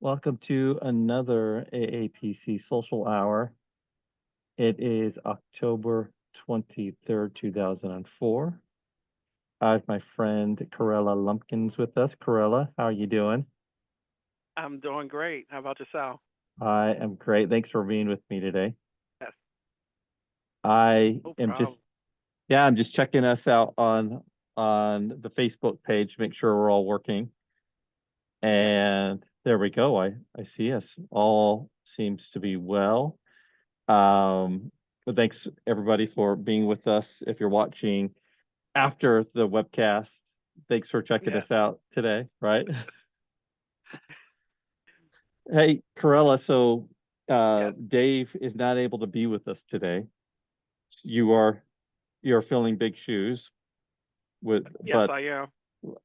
Welcome to another AAPC Social Hour. It is October 23rd, 2004. I have my friend Corella Lumpkins with us. Corella, how are you doing? I'm doing great. How about yourself? I am great. Thanks for being with me today. Yes, I no am just problem. yeah, I'm just checking us out on the Facebook page, make sure we're all working. Yes, And there we go. I see us. All seems to be well. But thanks everybody for being with us. If you're watching after the webcast, thanks for checking yes, us out today, right? Hey, Corella, so yes, Dave is not able to be with us today. You are you're filling big shoes with yes, I am.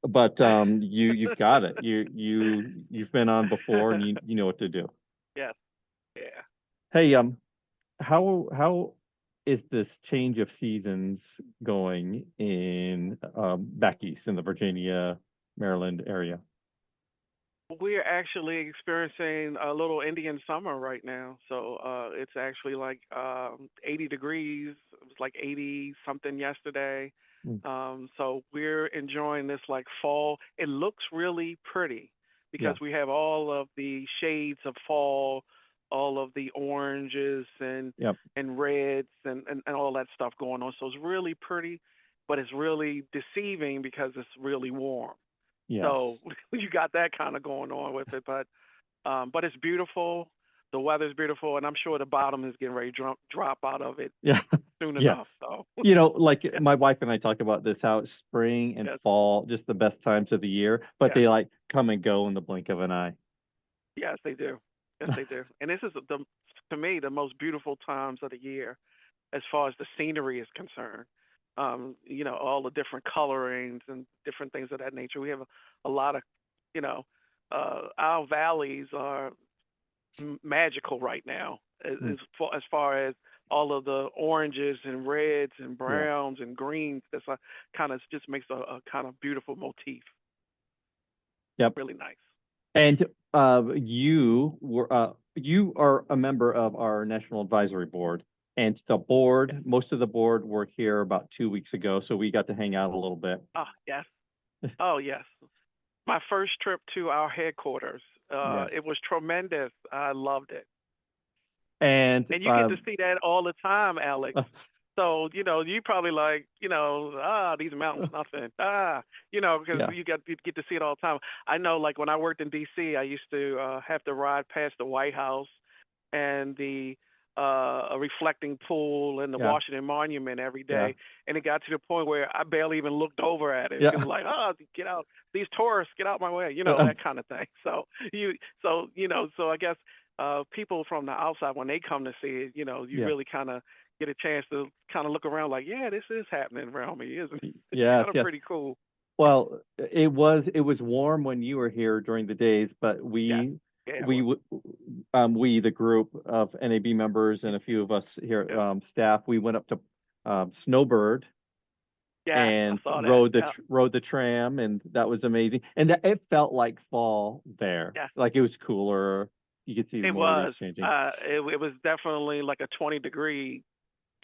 but you've got it. You've been on before and you know what to do. Yes, yeah. Hey, how is this change of seasons going in back east in the Virginia, Maryland area? We're actually experiencing a little Indian summer right now. So it's actually like 80 degrees. It was like 80 something yesterday. Mm. So we're enjoying this like fall. It looks really pretty Yeah, because we have all of the shades of fall, all of the oranges yep, and reds and all that stuff going on. So it's really pretty, but it's really deceiving because it's really warm. So yes, you got that kind of going on with it, but it's beautiful. The weather's beautiful, and I'm sure the bottom is getting ready to drop out of it yeah, soon yeah. enough. So Like yes, my wife and I talk about this, how spring and yes, fall, just the best times of the year, but yes, they like come and go in the blink of an eye. yes, they do. Yes, they do. And this is to me the most beautiful times of the year as far as the scenery is concerned. All the different colorings and different things of that nature. We have a lot of, you know, our valleys are magical right now Mm, as far as all of the oranges and reds and yeah, browns and greens. That's a kind of just makes a kind of beautiful motif. yep. Really nice. And you are a member of our National Advisory Board, and the Yes. board, most of the board were here about 2 weeks ago, so we got to hang out a little bit. Oh yes. Oh yes. My first trip to our headquarters. Yes. It was tremendous. I loved it. And And you get to see that all the time, Alex. uh, So, you probably like, these mountains, nothing. Because yeah, you get to see it all the time. I know, like when I worked in D.C., I used to have to ride past the White House and the a reflecting pool and the yeah, Washington Monument every yeah, day, and it got to the point where I barely even looked over at it yeah. because like, get out, these tourists, get out my way, that kind of thing. So I guess people from the outside when they come to see it, you Yeah. really kind of get a chance to kind of look around like, yeah, this is happening around me, isn't it? It's Yes, kind of yes. pretty cool. Well, it was warm when you were here during the days, but Yeah, we yeah, we well, w- we the group of NAB members and a few of us here yeah, staff, we went up to Snowbird yes, I and saw that. rode the Yeah, rode the tram, and that was amazing. And it felt like fall there, yeah. like it was cooler. You could see the It mornings was. changing. It was definitely like a 20-degree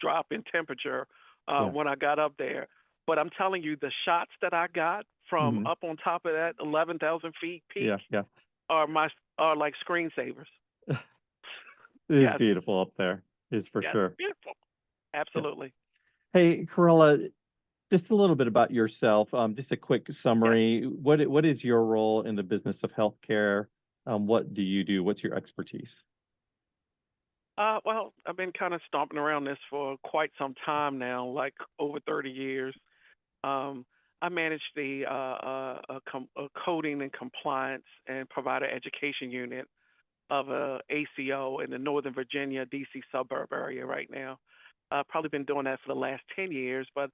drop in temperature Yeah. when I got up there. But I'm telling you, the shots that I got from Hmm. up on top of that 11,000 feet peak Yeah, yeah. are are like screensavers. It is Yes, beautiful up there, is for yes, sure. beautiful. Yeah. Absolutely. Hey, Corolla, just a little bit about yourself. Just a quick Yes. summary. What is your role in the business of healthcare? What do you do? What's your expertise? Well, I've been kind of stomping around this for quite some time now, like over 30 years. Um, I manage the coding and compliance and provider education unit of a ACO in the Northern Virginia, DC suburb area right now. I've probably been doing that for the last 10 years, but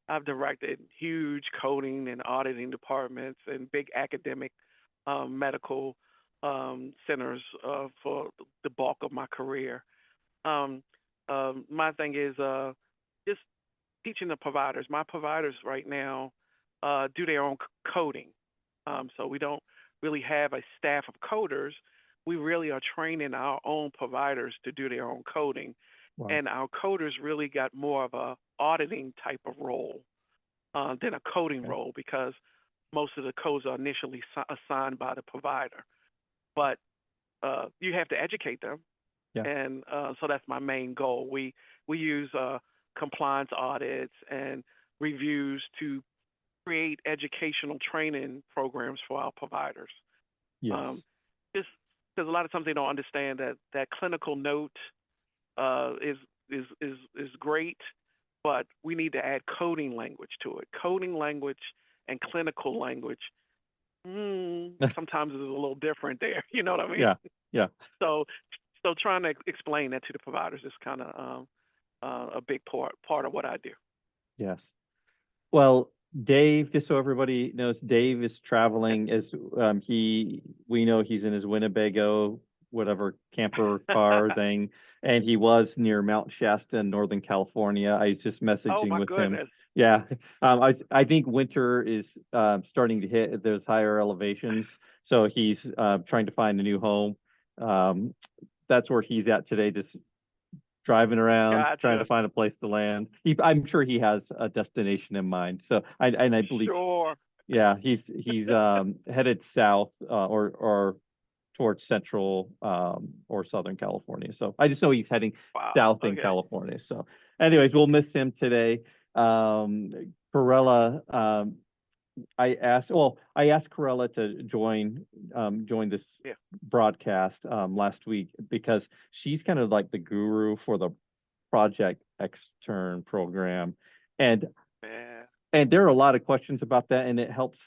I've directed huge coding and auditing departments and big academic medical centers for the bulk of my career. Um, my thing is just teaching the providers. My providers right now do their own coding. So we don't really have a staff of coders. we really are training our own providers to do their own coding, Wow. and our coders really got more of a auditing type of role than a coding Okay. role because most of the codes are initially assigned by the provider. But you have to educate them, Yeah. and so that's my main goal. We use compliance audits and reviews to create educational training programs for our providers. Yes. Um, just because a lot of times they don't understand that clinical note uh, is is great, but we need to add coding language to it. Coding language and clinical language sometimes is a little different there. You know what I mean? Yeah. Yeah. So trying to explain that to the providers is kind of a big part of what I do. Yes. Well, Dave, just so everybody knows, Dave is Yeah. traveling as we know he's in his Winnebago, whatever camper car thing, and he was near Mount Shasta in Northern California. I was just Oh messaging my with him. goodness. Yeah. I think winter is starting to hit at those higher elevations, so he's trying to find a new home. Um, that's where he's at today, just driving around, trying to Gotcha. find a place to land. I'm sure he has a destination in mind. So I believe, Sure. yeah, he's headed south or towards central or southern California. So I just know he's heading Wow. south in Okay. California. So, anyways, we'll miss him today. Corella, I asked Corella to join this Yeah. broadcast last week because she's kind of like the guru for the Project Xtern program. And Yeah. there are a lot of questions about that, and it helps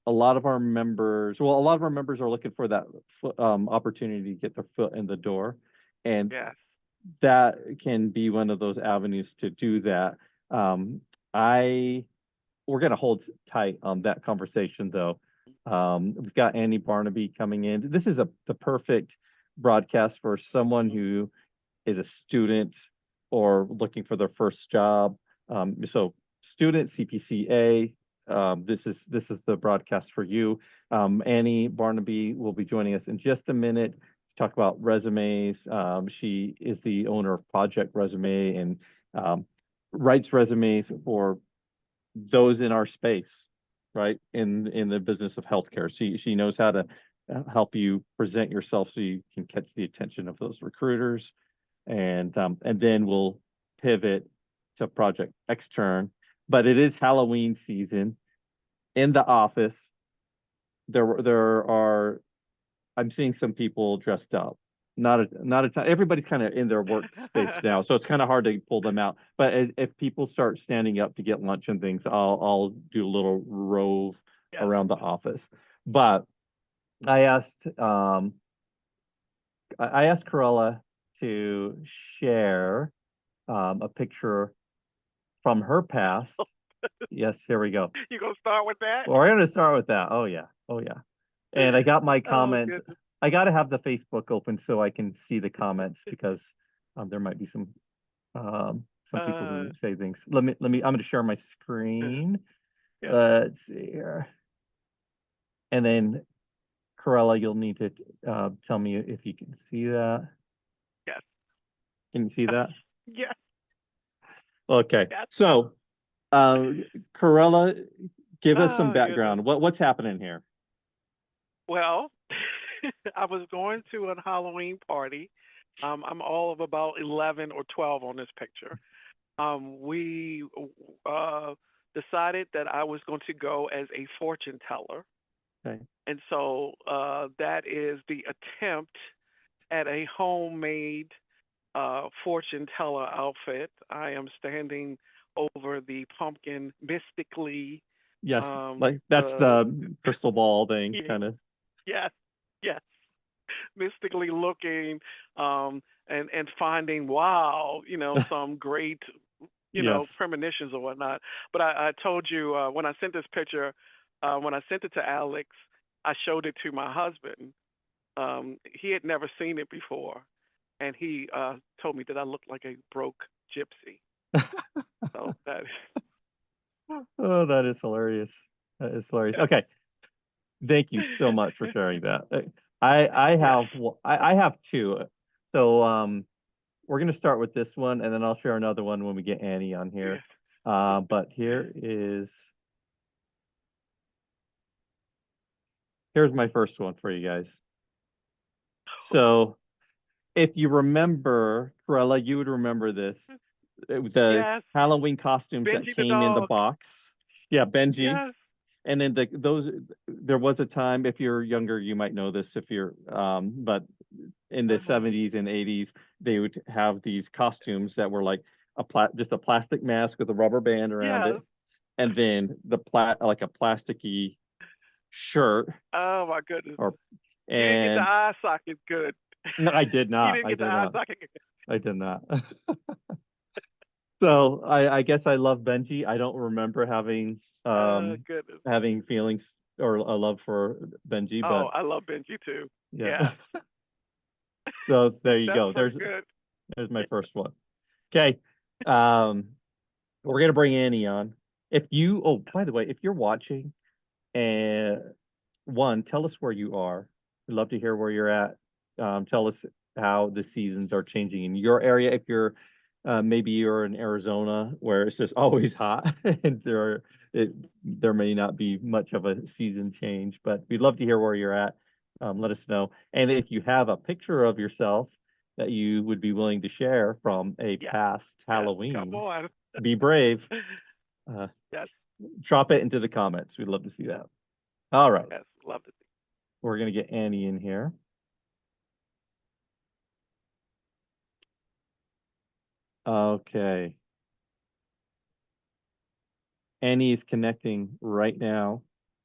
a lot of our members. Well, a lot of our members are looking for that opportunity to get their foot in the door, and Yes. that can be one of those avenues to do that. I We're going to hold tight on that conversation, though. We've got Annie Barnaby coming in. This is the perfect broadcast for someone who is a student or looking for their first job. So student CPCA, this is the broadcast for you. Annie Barnaby will be joining us in just a minute to talk about resumes. She is the owner of Project Resume and writes resumes for those in our space, right? In the business of healthcare. She knows how to help you present yourself so you can catch the attention of those recruiters. And then we'll pivot to Project Xtern. But it is Halloween season. In the office, there are I'm seeing some people dressed up. Not a ton. Everybody's kind of in their workspace now, so it's kind of hard to pull them out. But if people start standing up to get lunch and things, I'll do a little rove Yes. around the office. But I asked I asked Corella to share a picture from her past. Yes, here we go. You gonna start with that? Well, we're going to start with that. Oh yeah, oh yeah. And I got my Oh comment. goodness. I got to have the Facebook open so I can see the comments because there might be some people Uh, who say things. I'm going to share my screen. yeah. Let's see here. And then Corella, you'll need to tell me if you can see that. Yes. Can you see that? Yes. Okay. Yes. So, Corella, give us some Oh goodness. background. What's happening here? Well, I was going to a Halloween party. I'm all of about 11 or 12 on this picture. We uh, decided that I was going to go as a fortune teller. Okay. And so that is the attempt at a homemade fortune teller outfit. I am standing over the pumpkin mystically. Yes, like that's The the crystal ball thing, yeah, kind of. yes, yes, mystically looking, and finding wow, some great, Yes. premonitions or whatnot. But I told you when I sent this picture, when I sent it to Alex, I showed it to my husband. He had never seen it before, and he told me that I looked like a broke gypsy. So that Oh, that is hilarious. That is hilarious. yeah. Okay. Thank you so much for sharing that. I Yes. have I have two. So we're gonna start with this one, and then I'll share another one when we get Annie on here. Yes. But here's my first one for you guys. So if you remember, Corella, you would remember this. The Yes. Halloween costumes that Benji the came in the dog. box. Yeah, Benji. Yes. And then there was a time, if you're younger, you might know this if you're, but in the Uh-huh. 70s and 80s, they would have these costumes that were like just a plastic mask with a rubber band around Yes. it, and then like a plasticky shirt Oh my goodness. or You didn't get the and eye socket good. no, I did He not. didn't I get the did eye not. socket good. I did not. So I guess I love Benji. I don't remember Goodness. having feelings or a love for Benji, Oh, but I love Benji too. yeah. Yes. So there you That's go. so good. There's my first one. Okay. Um, we're gonna bring Annie on. Oh, by the way, if you're watching, and tell us where you are. We'd love to hear where you're at. Tell us how the seasons are changing in your area. If you're maybe you're in Arizona where it's just always hot and there may not be much of a season change, but we'd love to hear where you're at. Let us know. And if you have a picture of yourself that you would be willing to share from a Yes. past Yes. Come Halloween, on. be brave. Uh, Yes. Drop it into the comments. We'd love to see that. All right. Yes. Love to see. We're going to get Annie in here. Okay. Annie is connecting right now.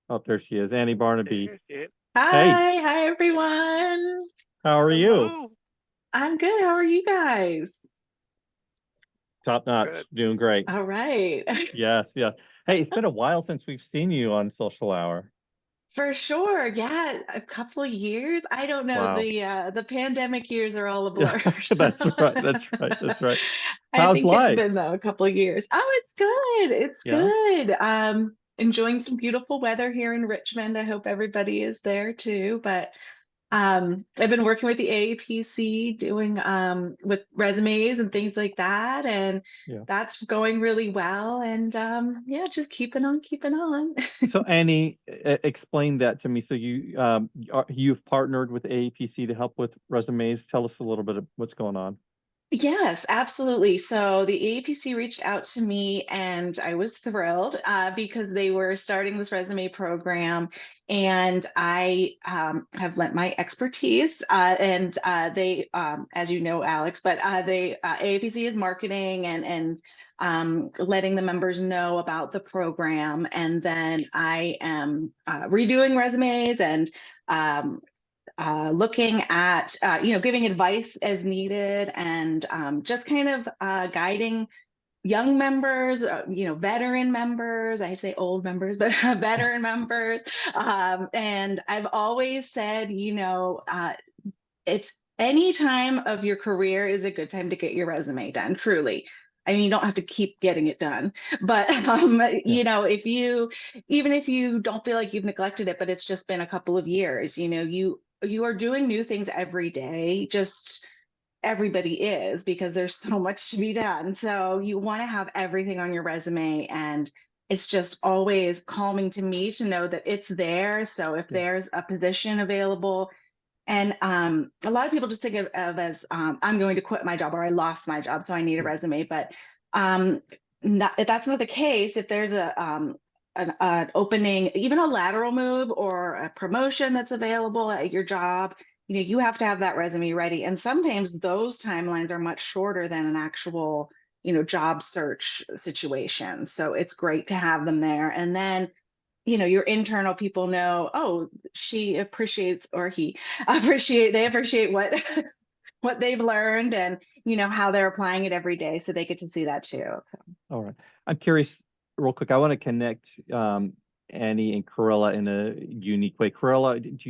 Oh, there she is. Annie Barnaby. There's it. Hey, Hi everyone. how are you? Hello. I'm good. How are you guys? Top notch. Good. Doing great. All right. Yes, yes. Hey, it's been a while since we've seen you on Social Hour. For sure. Yeah, a couple of years. I don't know. Wow. The pandemic years are all a Yeah, blur. So that's right. That's right. That's right. I How's think it's life? been though a couple of years. Oh, it's good. It's Yeah. good. Enjoying some beautiful weather here in Richmond. I hope everybody is there too. But I've been working with the AAPC doing with resumes and things like that, and Yeah. that's going really well. And yeah, just keeping on, keeping on. So Annie, explain that to me. So you've partnered with AAPC to help with resumes. Tell us a little bit of what's going on. Yes, absolutely. So the AAPC reached out to me, and I was thrilled because they were starting this resume program, and I have lent my expertise. And they, as you know, Alex, but AAPC is marketing and letting the members know about the program, and then I am redoing resumes and um, looking at giving advice as needed and just kind of guiding young members, veteran members. I say old members, but veteran members. And I've always said, it's any time of your career is a good time to get your resume done, truly. I mean, you don't have to keep getting it done, but Yeah. even if you don't feel like you've neglected it, but it's just been a couple of years, you are doing new things every day. Just everybody is, because there's so much to be done. So you want to have everything on your resume, and it's just always calming to me to know that it's there. So if Yeah. there's a position available, and a lot of people just think of as I'm going to quit my job, or I lost my job, so I need a Yeah. resume. But that's not the case. If there's an opening, even a lateral move or a promotion that's available at your job, you have to have that resume ready. And sometimes those timelines are much shorter than an actual, job search situation. So it's great to have them there. And then your internal people know, oh, she appreciates, or he they appreciate what what they've learned, and how they're applying it every day, so they get to see that too. So All right. I'm curious, real quick. I want to connect Annie and Corella in a unique way. Corella, do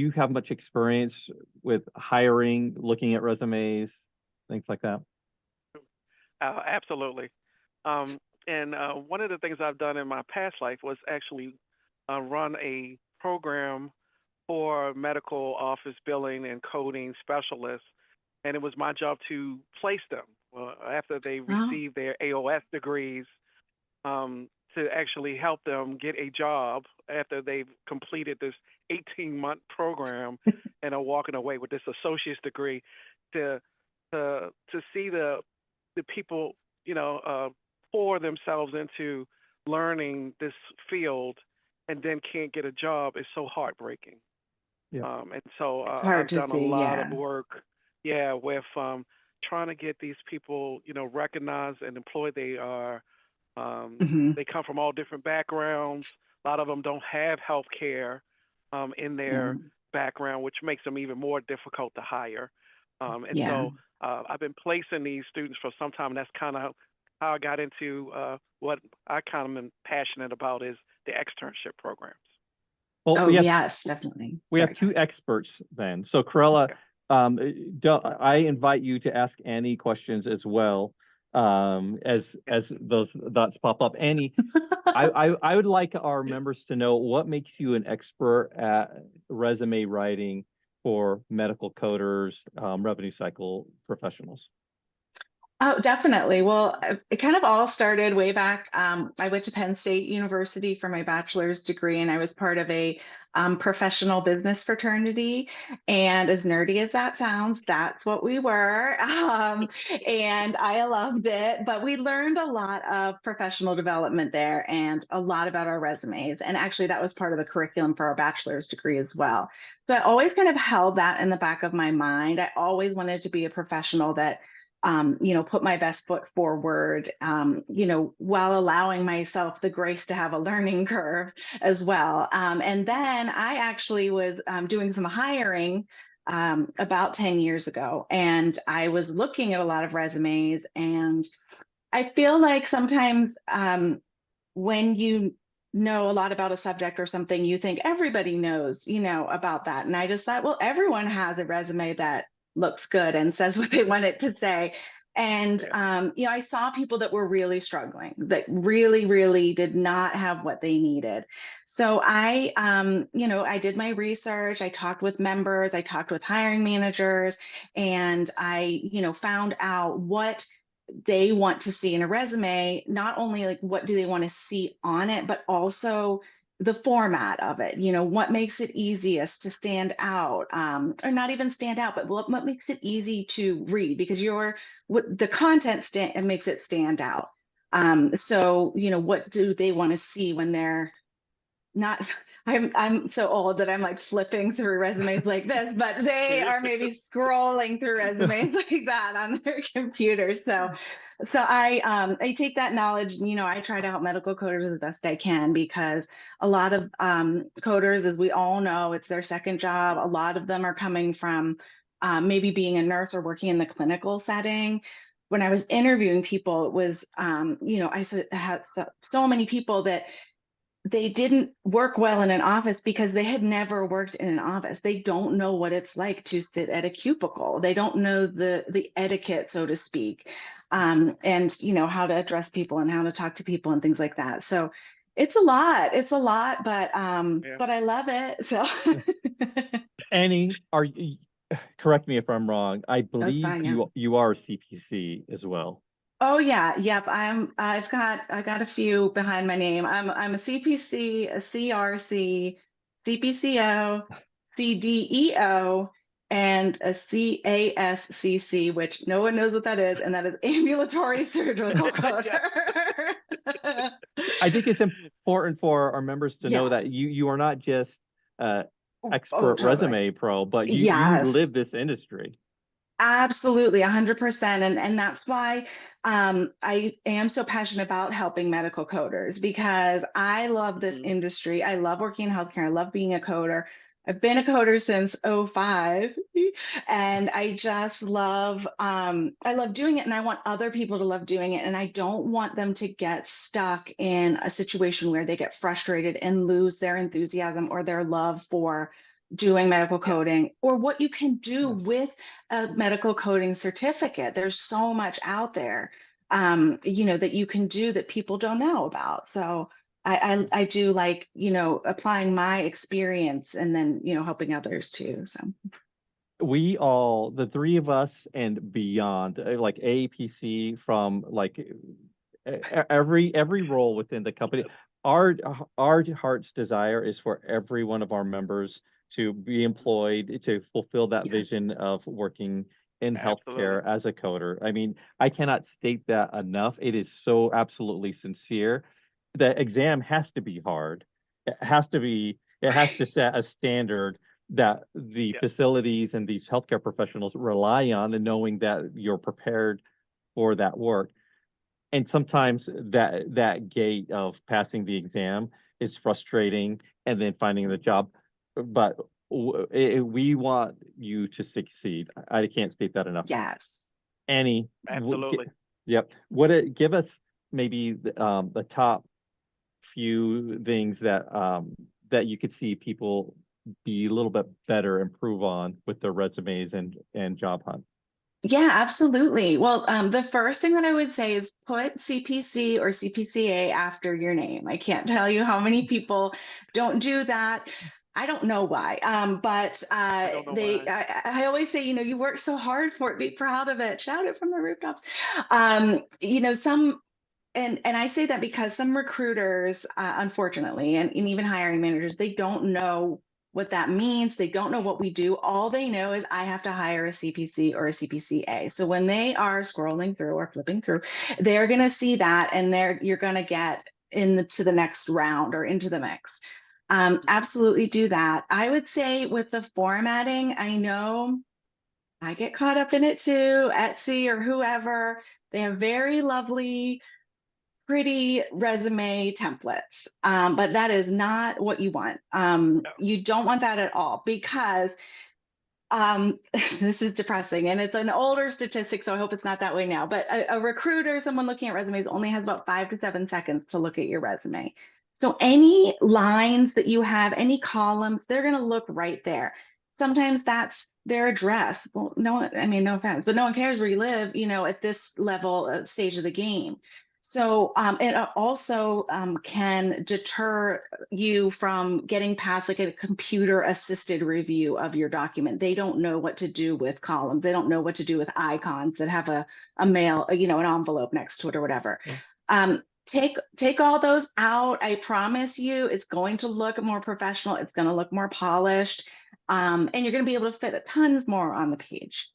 you have much experience with hiring, looking at resumes, things like that? Absolutely. And one of the things I've done in my past life was actually run a program for medical office billing and coding specialists, and it was my job to place them after they Oh, receive their AOS degrees, to actually help them get a job after they've completed this 18-month program and are walking away with this associate's degree, to to see the people, pour themselves into learning this field and then can't get a job is so heartbreaking. Yeah. And so it's hard I've to done a see. lot of Yeah. work, yeah, with trying to get these people, recognized and employed. Hmm. They come from all different backgrounds. A lot of them don't have health care in Yeah. their background, which makes them even more difficult to hire. And Yeah. so I've been placing these students for some time, and that's kind of how I got into what I kind of am passionate about is the externship programs. Well, Oh, yes, definitely. we have Sorry. Go two ahead. experts then. So Corella, Okay. I invite you to ask Annie questions as well, as those thoughts pop up. Annie, I would like our members to know what makes you an expert at resume writing for medical coders, revenue cycle professionals. Oh, definitely. Well, it kind of all started way back. I went to Penn State University for my bachelor's degree, and I was part of a professional business fraternity. And as nerdy as that sounds, that's what we were. And I loved it. But we learned a lot of professional development there and a lot about our resumes. And actually, that was part of the curriculum for our bachelor's degree as well. So I always kind of held that in the back of my mind. I always wanted to be a professional that put my best foot forward, while allowing myself the grace to have a learning curve as well. And then I actually was doing some hiring about 10 years ago, and I was looking at a lot of resumes, and I feel like sometimes when you know a lot about a subject or something, you think everybody knows, about that. And I just thought, well, everyone has a resume that looks good and says what they want it to say. And Yeah. I saw people that were really struggling, that really, really did not have what they needed. So I did my research. I talked with members, I talked with hiring managers, and I, found out what they want to see in a resume, not only like what do they want to see on it, but also the format of it. What makes it easiest to stand out, or not even stand out, but what makes it easy to read, because what the content makes it stand out. So what do they want to see when they're not I'm so old that I'm like flipping through resumes like this, but they are maybe scrolling through resumes like that on their computer. So I take that knowledge, I try to help medical coders as best I can, because a lot of coders, as we all know, it's their second job. A lot of them are coming from maybe being a nurse or working in the clinical setting. When I was interviewing people, it was I had so many people that they didn't work well in an office because they had never worked in an office. They don't know what it's like to sit at a cubicle. They don't know the etiquette, so to speak, and how to address people and how to talk to people and things like that. So it's a lot. It's a lot, but Yeah. I love it. So Annie, correct me if I'm wrong. I that's believe fine. Yeah. you are a CPC as well. Oh yeah, yep. I got a few behind my name. I'm a CPC, a CRC, CPCO, CDEO, and a CASCC, which no one knows what that is, and that is ambulatory surgical Yeah. coder. I think it's important for our members to know Yeah. that you are not just Oh, expert totally. resume pro, but you Yes. live this industry. Absolutely, 100%. And that's why I am so passionate about helping medical coders, because I love this Mhm. industry. I love working in healthcare. I love being a coder. I've been a coder since '05, and I just love I love doing it, and I want other people to love doing it. And I don't want them to get stuck in a situation where they get frustrated and lose their enthusiasm or their love for doing medical Yeah. coding, or what you can do Yes. with a medical coding certificate. There's so much out there, that you can do that people don't know about. So I do like, applying my experience and then, helping others too. So We all, the three of us and beyond, like AAPC, from like every role within the company, our our heart's desire is for every one of our members to be employed, to fulfill that yeah, vision of working in Absolutely. healthcare as a coder. I mean, I cannot state that enough. It is so absolutely sincere. The exam has to be hard. It has to set a standard that the Yeah. facilities and these healthcare professionals rely on, and knowing that you're prepared for that work. And sometimes that gate of passing the exam is frustrating, and then finding the job. But we want you to succeed. I can't state that enough. yes. Annie, Absolutely. yep. Give us maybe the top few things that you could see people be a little bit better, improve on with their resumes and job hunt. Yeah, absolutely. Well, the first thing that I would say is put CPC or CPCA after your name. I can't tell you how many people don't do that. I don't know why, but I don't know why. I always say, you worked so hard for it. Be proud of it. Shout it from the rooftops. Some and I say that because some recruiters, unfortunately, and even hiring managers, they don't know what that means. They don't know what we do. All they know is I have to hire a CPC or a CPCA. So when they are scrolling through or flipping through, they're going to see that, and you're going to get to the next round or into the mix. Absolutely do that. I would say with the formatting, I know I get caught up in it too. Etsy or whoever, they have very lovely, pretty resume templates, but that is not what you want. No. You don't want that at all, because this is depressing, and it's an older statistic, so I hope it's not that way now. But a recruiter, someone looking at resumes, only has about 5 to 7 seconds to look at your resume. So any lines that you have, any columns, they're going to look right there. Sometimes that's their address. Well, no one, I mean, no offense, but no one cares where you live, at this level, stage of the game. So it also can deter you from getting past like a computer assisted review of your document. They don't know what to do with columns. They don't know what to do with icons that have a mail, an envelope next to it or whatever. Yeah. Take all those out. I promise you, it's going to look more professional. It's going to look more polished, and you're going to be able to fit a tons more on the page.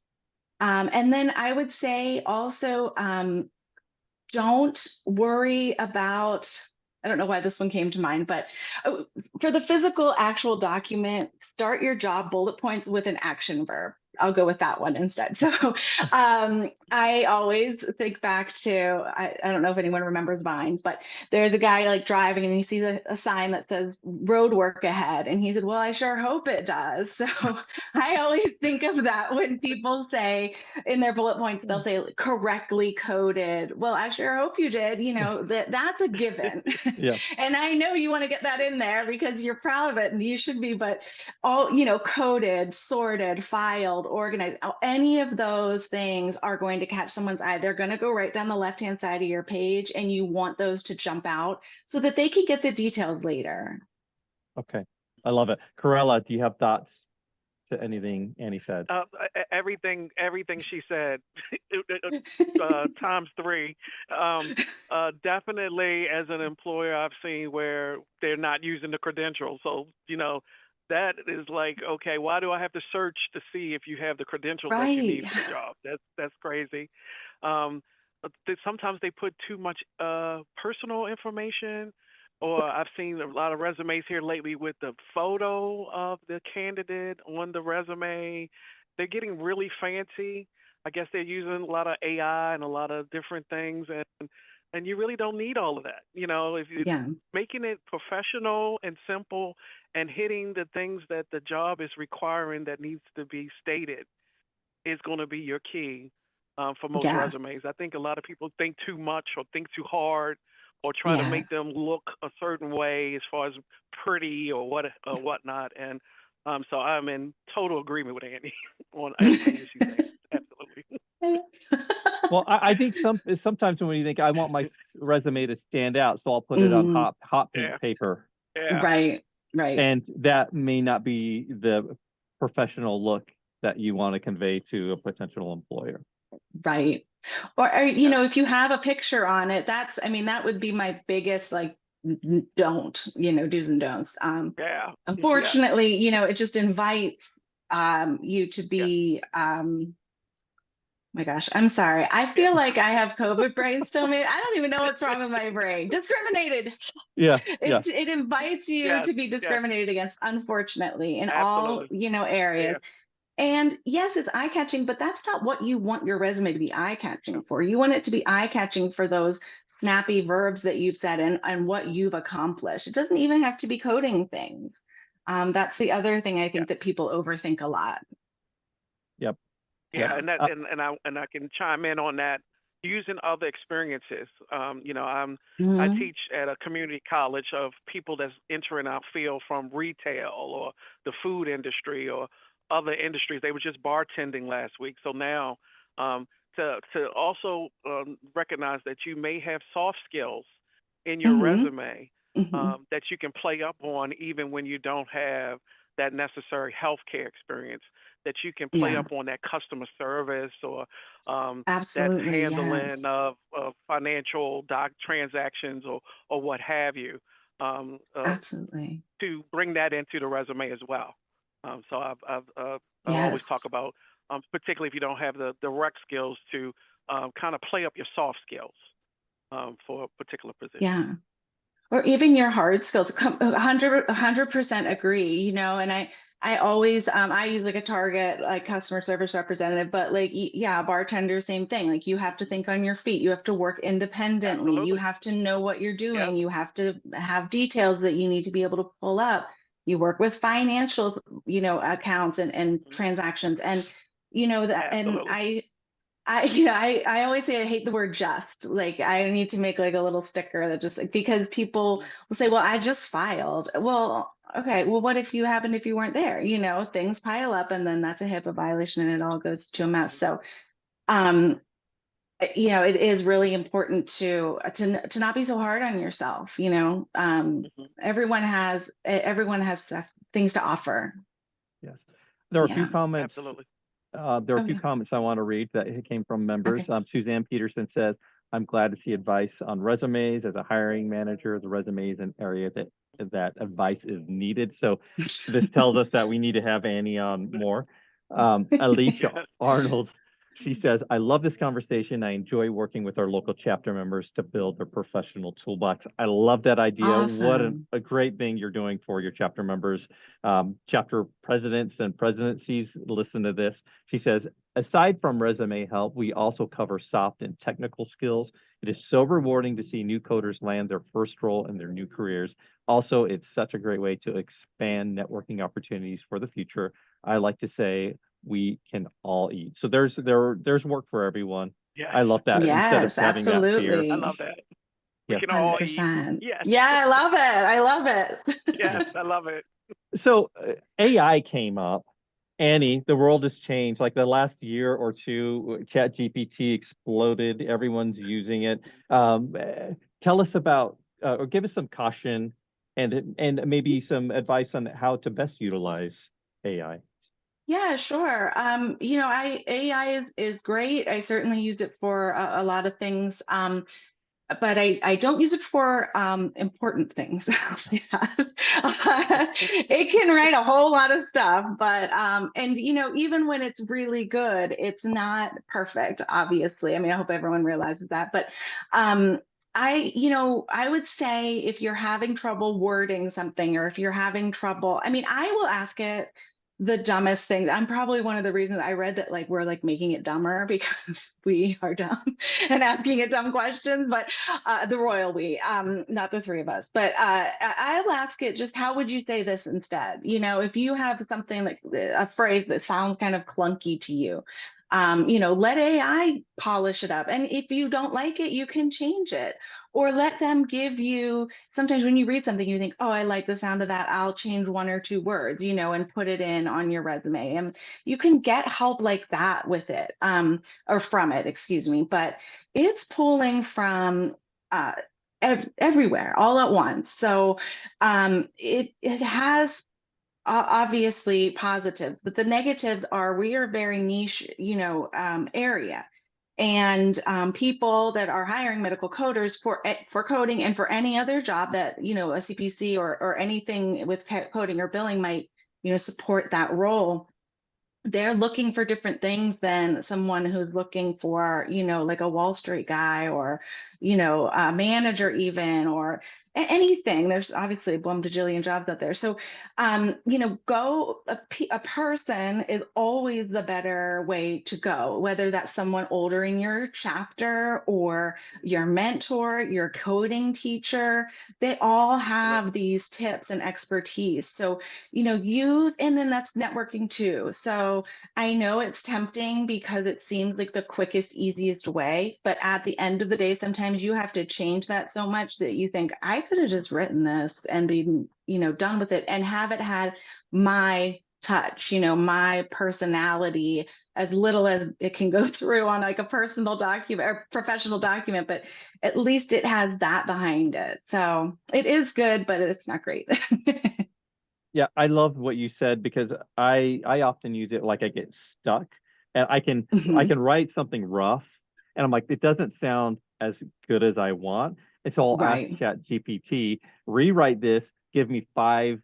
And then I would say also, don't worry about, I don't know why this one came to mind, but for the physical actual document, start your job bullet points with an action verb. I'll go with that one instead. So I always think back to, I don't know if anyone remembers Vines, but there's a guy like driving and he sees a sign that says road work ahead. And he said, well, I sure hope it does. So I always think of that when people say in their bullet points, they'll say correctly coded. Well, I sure hope you did, that's a given. Yeah. And I know you want to get that in there because you're proud of it and you should be, but all, coded, sorted, filed, organized, any of those things are going to catch someone's eye. They're going to go right down the left-hand side of your page, and you want those to jump out so that they can get the details later. Okay. I love it. Corella, do you have thoughts to anything Annie said? Everything she said, times three. Definitely, as an employer, I've seen where they're not using the credentials. So, that is like, okay, why do I have to search to see if you have the credentials that you Right. need for the job? That's crazy. Sometimes they put too much personal information, or I've seen a lot of resumes here lately with the photo of the candidate on the resume. They're getting really fancy. I guess they're using a lot of AI and a lot of different things, and you really don't need all of that. If you're Yeah. making it professional and simple and hitting the things that the job is requiring that needs to be stated is going to be your key for most resumes. Yes. I think a lot of people think too much or think too hard or try to Yeah. make them look a certain way as far as pretty or whatnot. And so I'm in total agreement with Andy on everything that she's saying. Absolutely. Well, I think sometimes when you think I want my resume to stand out, so I'll put it on hot pink Yeah. paper. Yeah. Right. And that may not be the professional look that you want to convey to a potential employer. Right. Or you know, if you have a picture on it, that's, I mean, that would be my biggest, like, don't, you know, do's and don'ts. Yeah. Yeah. Unfortunately, you know, it just invites you to be my gosh, I'm sorry. I feel like I have COVID brain still. Maybe I don't even know what's wrong with my brain. Discriminated. Yeah. It invites you Yes. to be Yes. discriminated against, unfortunately, in all, Absolutely. you know, areas. Yeah. And yes, it's eye-catching, but that's not what you want your resume to be eye-catching for. You want it to be eye-catching for those snappy verbs that you've said and what you've accomplished. It doesn't even have to be coding things. That's the other thing I think that people overthink a lot. Yep. Yeah, and that and I can chime in on that using other experiences. You know, I teach at a community college of people that's entering our field from retail or the food industry or other industries. They were just bartending last week, so now to also recognize that you may have soft skills in your resume that you can play up on even when you don't have that necessary healthcare experience, that you can play up on that customer service or that Absolutely, handling yes. of financial transactions or what have you, Absolutely. to bring that into the resume as well. So I'll always talk Yes. about, particularly if you don't have the direct skills, to kind of play up your soft skills for a particular position. Yeah. Or even your hard skills. 100% agree, you know. And I always I use like a Target, like, customer service representative, but like, yeah, bartender, same thing. Like, you have to think on your feet, you have to work independently, you Absolutely. have to know what you're doing, Yep. you have to have details that you need to be able to pull up. You work with financial, you know, accounts and transactions, and you know that. And Absolutely. you know, I always say I hate the word just. Like, I need to make like a little sticker that just, like, because people will say, well, I just filed. Well, okay, well, what if you happened, if you weren't there? You know, things pile up, and then that's a HIPAA violation, and it all goes to a mess. So, you know, it is really important to not be so hard on yourself. You know, everyone has things to offer. Yes. There are a few Yeah. comments. Absolutely. There are a few comments I want to read that came from members. Okay. Suzanne Peterson says, I'm glad to see advice on resumes. As a hiring manager, the resume is an area that advice is needed. So this tells us that we need to have Annie on more. Alicia Arnold, she says, I love this conversation. I enjoy working with our local chapter members to build their professional toolbox. I love that idea. What Awesome. a great thing you're doing for your chapter members. Chapter presidents and presidencies, listen to this. She says, aside from resume help, we also cover soft and technical skills. It is so rewarding to see new coders land their first role in their new careers. Also, it's such a great way to expand networking opportunities for the future. I like to say we can all eat. So there's work for everyone. Yes. I love that. Instead of Yes, having that fear. I absolutely. love that. We Yes. can all eat. 100%. Yes. Yeah, I love it. I love it. Yes, I love it. So AI came up. Annie, the world has changed. Like the last year or two, ChatGPT exploded. Everyone's using it. Tell us about, or give us some caution and maybe some advice on how to best utilize AI. Yeah, sure. You know, AI is great. I certainly use it for a lot of things. But I don't use it for important things. I'll say that. It can write a whole lot of stuff, but and you know, even when it's really good, it's not perfect, obviously. I mean, I hope everyone realizes that. But you know, I would say if you're having trouble wording something, or if you're having trouble, I mean, I will ask it the dumbest things. I'm probably one of the reasons I read that, like, we're like making it dumber because we are dumb and asking it dumb questions, but the royal we, not the three of us, but I'll ask it just, how would you say this instead? You know, if you have something like a phrase that sounds kind of clunky to you, you know, let AI polish it up. And if you don't like it, you can change it, or let them give you, sometimes when you read something, you think, oh, I like the sound of that, I'll change one or two words, you know, and put it in on your resume. And you can get help like that with it, or from it, excuse me. But it's pulling from everywhere all at once. So it has obviously positives, but the negatives are we are a very niche, area. And people that are hiring medical coders for coding and for any other job that, a CPC or anything with coding or billing might, support that role, they're looking for different things than someone who's looking for, like a Wall Street guy or, a manager even, or anything. There's obviously a bajillion jobs out there. So, a person is always the better way to go, whether that's someone older in your chapter or your mentor, your coding teacher. They all have these tips and expertise. So, and then that's networking too. So I know it's tempting because it seems like the quickest, easiest way, but at the end of the day, sometimes you have to change that so much that you think, I could have just written this and been, done with it and have it had my touch, my personality, as little as it can go through on like a personal document or professional document, but at least it has that behind it. So it is good, but it's not great. Yeah, I love what you said because I often use it like I get stuck and I can write something rough and I'm like, it doesn't sound as good as I want. And so I'll ask Right. ChatGPT, rewrite this, give me 5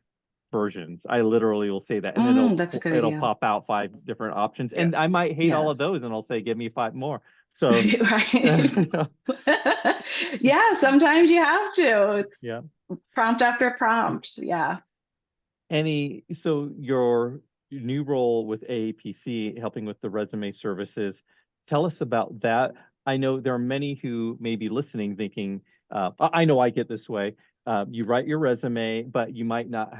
versions. I literally will say that, and then That's a good it'll idea. pop out 5 different options. Yeah. And I might hate all Yes. of those and I'll say, give me 5 more. So Right. Yeah, sometimes you have to. It's yeah. prompt after prompt. Yeah. So your new role with AAPC, helping with the resume services, tell us about that. I know there are many who may be listening thinking, I know I get this way. You write your resume, but you might not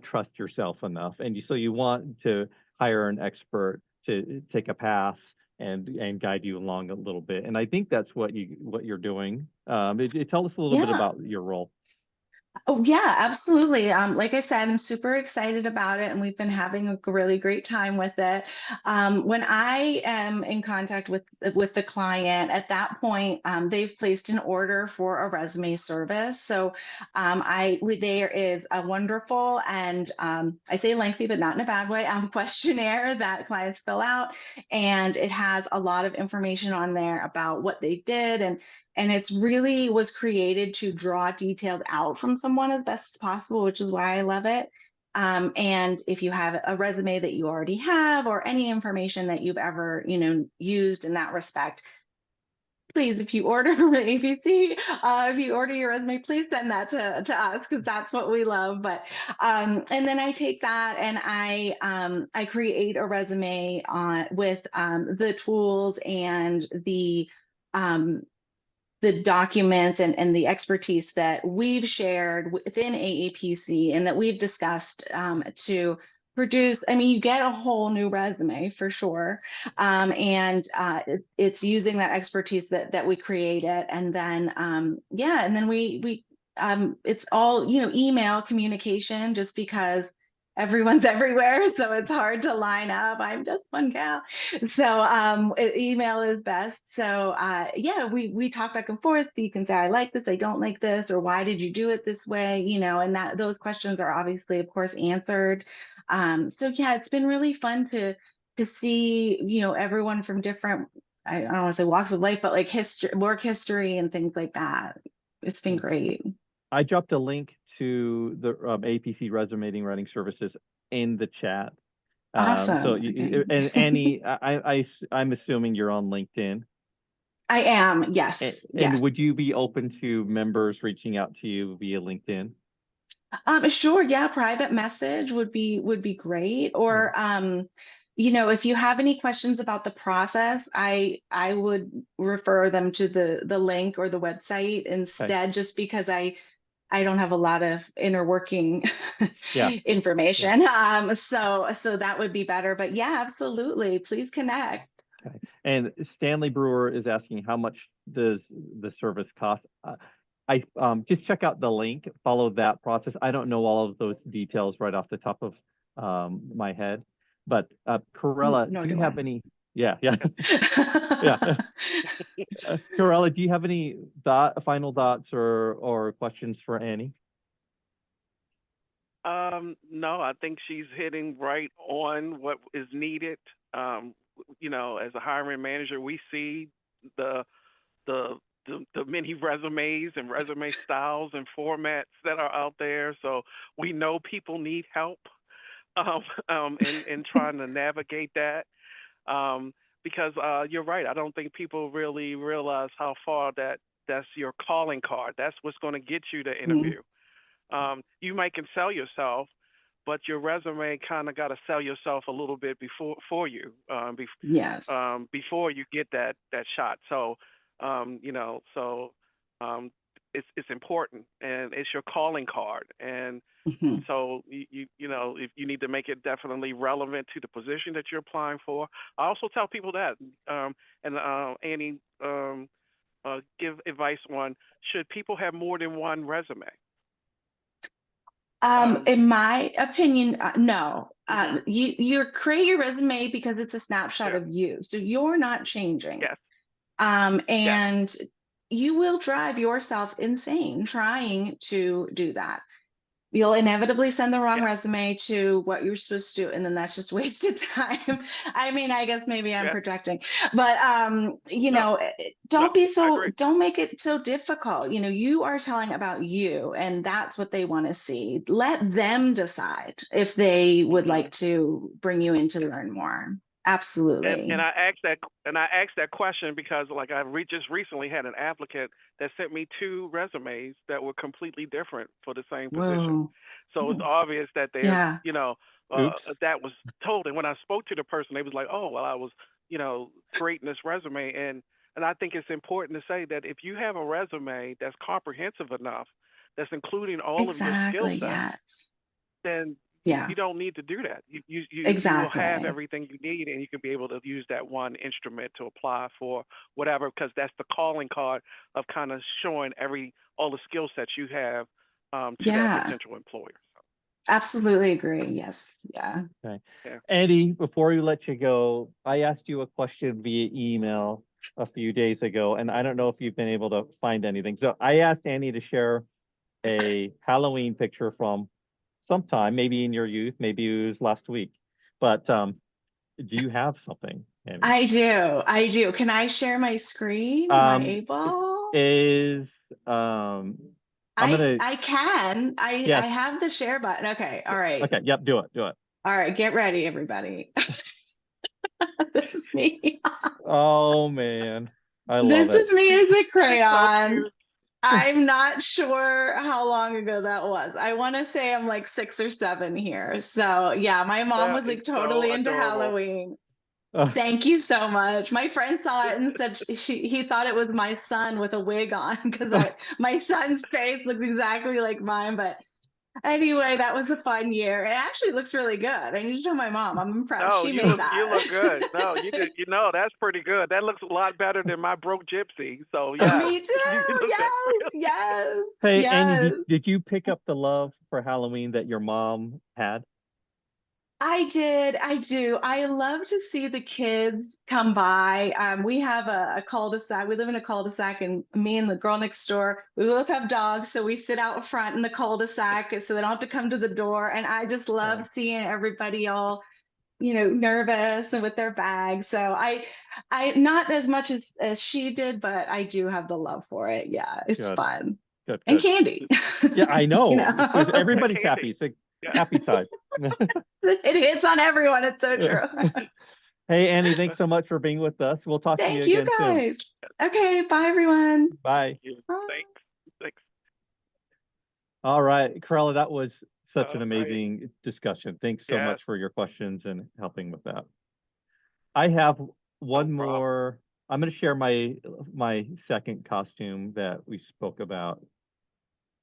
trust yourself enough. So you want to hire an expert to take a pass and guide you along a little bit. And I think that's what you're doing. Tell us a little bit Yeah. about your role. Oh, yeah, absolutely. Like I said, I'm super excited about it, and we've been having a really great time with it. When I am in contact with the client, at that point, they've placed an order for a resume service. So, there is a wonderful and I say lengthy, but not in a bad way, questionnaire that clients fill out, and it has a lot of information on there about what they did and it's really was created to draw details out from someone as best as possible, which is why I love it. And if you have a resume that you already have or any information that you've ever, used in that respect, please, if you order from APC, if you order your resume, please send that to us because that's what we love. But and then I take that and I create a resume on with the tools and um, the documents and the expertise that we've shared within AAPC and that we've discussed to produce. I mean, you get a whole new resume for sure. And it's using that expertise that we created. And then, and then it's all, email communication just because everyone's everywhere. So it's hard to line up. I'm just one gal. So email is best. So we talk back and forth. You can say, I like this, I don't like this, or why did you do it this way? And that those questions are obviously, of course, answered. So yeah, it's been really fun to see, everyone from different, I don't want to say walks of life, but like history, work history and things like that. It's been great. I dropped a link to the APC resume writing services in the chat. So Awesome. Okay. and Annie, I'm assuming you're on LinkedIn. I am. And, Yes. and Yes. would you be open to members reaching out to you via LinkedIn? Sure. Yeah. Private message would be great. Yeah. Or, if you have any questions about the process, I would refer them to the link or the website Okay. instead, just because I don't have a lot of inner working Yeah. Yeah. information. So that would be better. But yeah, absolutely. Please connect. Okay. And Stanley Brewer is asking, how much does the service cost? I just check out the link, follow that process. I don't know all of those details right off the top of my head, but Corella, Nor do you do have I. any Yeah, yeah, yeah. Corella, do you have any final thoughts or questions for Annie? No, I think she's hitting right on what is needed. As a hiring manager, we see the the the many resumes and resume styles and formats that are out there. So we know people need help in trying to navigate that. Um, because you're right, I don't think people really realize how far that's your calling card. That's what's going to get you the Mhm. interview. You might can sell yourself, but your resume kind of got to sell yourself a little bit before for you Yes. before you get that shot. So you know, so um, it's important and it's your calling card. And Mhm. so if you need to make it definitely relevant to the position that you're applying for. I also tell people that, and Annie, give advice on should people have more than one resume. Um, In my opinion, no. hmm You create your resume because it's a snapshot Yeah. of you, so you're not changing. Yes. Yes. And you will drive yourself insane trying to do that. You'll inevitably send the wrong Yes. resume to what you're supposed to do, and then that's just wasted time. I mean, I guess maybe I'm Yes. projecting, but No. No. I agree. don't make it so difficult. You are telling about you, and that's what they want to see. Let them decide if they would hmm like to bring you in to learn more. and Absolutely. I asked that question because like just recently had an applicant that sent me two resumes that were completely different for the same position. Whoa. So it's Hmm. obvious that there's Yeah. Oops. that was told. And when I spoke to the person, they was like, "Oh, well, I was creating this resume." And I think it's important to say that if you have a resume that's comprehensive enough, that's including all of your skill Exactly. sets, Yes. then Yeah. you don't need to do that. You will have Exactly. everything you need, and you can be able to use that one instrument to apply for whatever, because that's the calling card of kind of showing all the skill sets you have to that Yeah. potential employer. Absolutely agree. Yes. Yeah. Okay. Yeah. Andy, before we let you go, I asked you a question via email a few days ago, and I don't know if you've been able to find anything. So I asked Andy to share a Halloween picture from sometime, maybe in your youth, maybe it was last week. But do you have something, Andy? I do. I do. Can I share my screen? Am I It able? is I'm gonna I can. I yes. have the share button. Okay. All right. Okay, yep, do it, do it. All right. Get ready, everybody. This is me. Oh man, I love This it. is me as a It's so crayon. cute. I'm not sure how long ago that was. I want to say I'm like 6 or 7 here. So yeah, my mom That was is like so totally into adorable. Halloween. Thank you so much. My friend saw it and said he thought it was my son with a wig on because my son's face looks exactly like mine. But anyway, that was a fun year. It actually looks really good. I need to tell my mom. I'm impressed. No, She made you that. look good. No, you did. That's pretty good. That looks a lot better than my broke gypsy. So yes, Me you too. look good. Yes, yes, Hey, Andy, yes. did you pick up the love for Halloween that your mom had? I did. I do. I love to see the kids come by. We have a cul-de-sac. We live in a cul-de-sac, and me and the girl next door, we both have dogs. So we sit out front in the cul-de-sac so they don't have to come to the door. And I just Yeah, love seeing everybody all, nervous and with their bags. So I not as much as she did, but I do have the love for it. Yeah, it's good, fun. good, And good. candy. Yeah, I You know. So know, And everybody's candy. happy. It's a Yeah. happy time. it hits on everyone. It's so true. Hey, Andy, thanks so much for being with us. We'll talk to you Thank you again soon. guys. Okay, bye everyone. Bye. Bye. Thanks. Thanks. All right, Corella, that was such an All right. amazing discussion. Thanks so Yes. much for your questions and helping with that. I have No one problem. more. I'm going to share my second costume that we spoke about.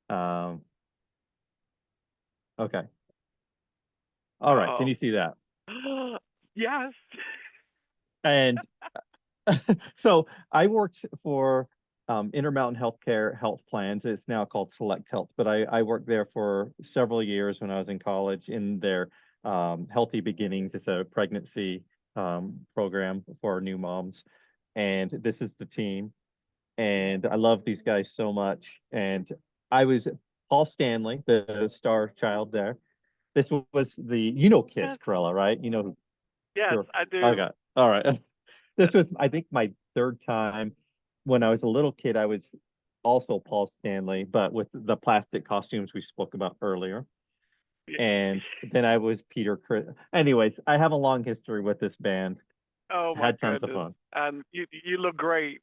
Um, okay. All right. Can Uh you see that? oh. Yes. And so I worked for Intermountain Healthcare Health Plans. It's now called Select Health, but I worked there for several years when I was in college in their Healthy Beginnings. It's a pregnancy program for new moms. And this is the team. And I love these guys so much. And I was Paul Stanley, the star child there. This was Kiss Yes, Corella, right? You know who? yes, Sure. I do. Okay. All right. This was, I think, my third time. When I was a little kid, I was also Paul Stanley, but with the plastic costumes we spoke about earlier. Yeah. And then I was Peter Chris. Anyways, I have a long history with this band. Oh I my had tons of goodness. fun. And you look great.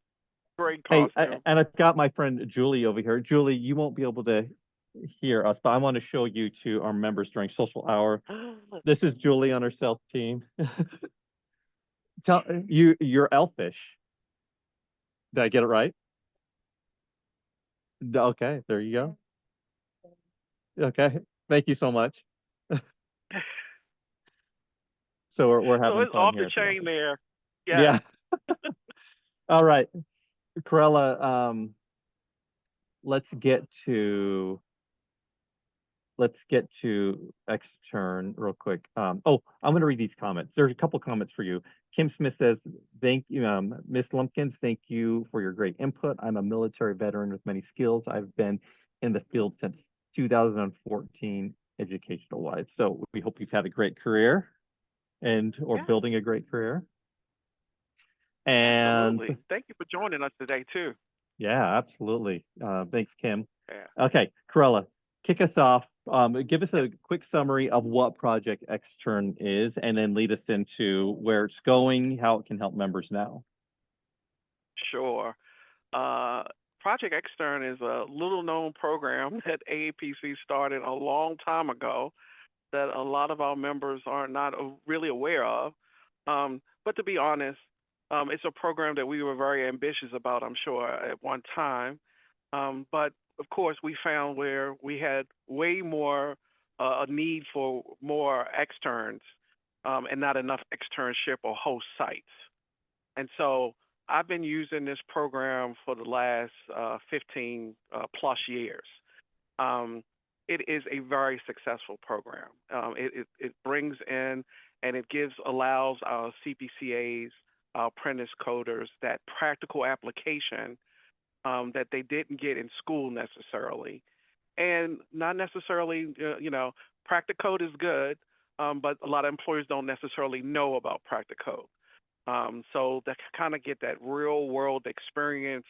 Great Hey, costume. and I've got my friend Julie over here. Julie, you won't be able to hear us, but I want to show you to our members during social hour. This is Julie on our sales team. Tell you're elfish. Did I get it right? Okay, there you go. Okay, thank you so much. So we're So having it's fun off here the at the chain office. there. Yes. Yeah. All right, Corella. Let's get to let's get to Xtern real quick. Oh, I'm going to read these comments. There's a couple comments for you. Kim Smith says, "Thank you, Miss Lumpkins. Thank you for your great input. I'm a military veteran with many skills. I've been in the field since 2014, educational wise. So we hope you've had a great career or Yeah, building a great career. And absolutely. Thank you for joining us today too. yeah, absolutely. Thanks, Kim. Yeah. Okay, Corella, kick us off. Give us a quick summary of what Project Xtern is, and then lead us into where it's going, how it can help members now. Sure. Uh, Project Xtern is a little known program that AAPC started a long time ago that a lot of our members are not really aware of. But to be honest, it's a program that we were very ambitious about, I'm sure, at one time. But of course, we found where we had way more a need for more externs and not enough externship or host sites. And so I've been using this program for the last 15 plus years. Um, it is a very successful program. It brings in and it allows our CPCAs, our apprentice coders, that practical application that they didn't get in school necessarily, and not necessarily, Practicode is good, but a lot of employers don't necessarily know about Practicode. So to kind of get that real world experience,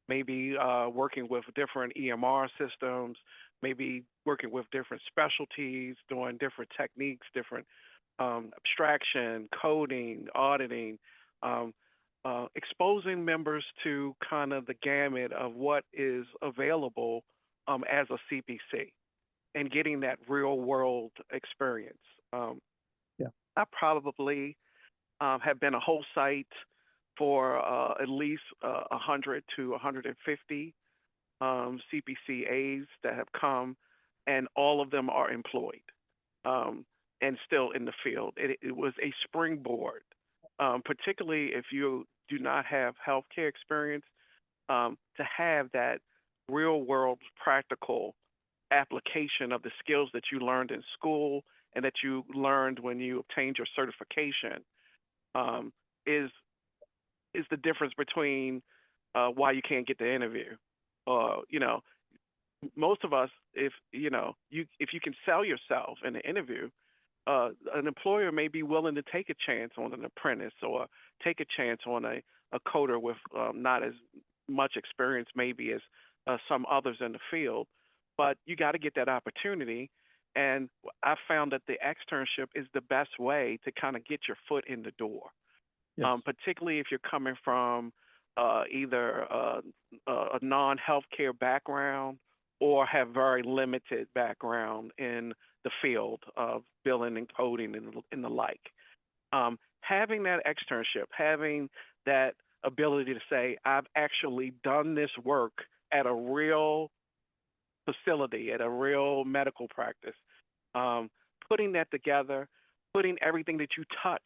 maybe working with different EMR systems, maybe working with different specialties, doing different techniques, different abstraction, coding, auditing, um, exposing members to kind of the gamut of what is available as a CPC and getting that real world experience. Um, Yeah. I probably have been a whole site for at least 100 to 150 CPCAs that have come, and all of them are employed um, and still in the field. It was a springboard, particularly if you do not have healthcare experience, to have that real world practical application of the skills that you learned in school and that you learned when you obtained your certification um, is the difference between why you can't get the interview. Most of us, if if you can sell yourself in an interview, an employer may be willing to take a chance on an apprentice or take a chance on a coder with not as much experience maybe as some others in the field. But you got to get that opportunity. And I found that the externship is the best way to kind of get your foot in the door, Yes. particularly if you're coming from either a non-healthcare background or have very limited background in the field of billing and coding and the like. Having that externship, having that ability to say, I've actually done this work at a real facility, at a real medical practice, um, putting that together, putting everything that you touch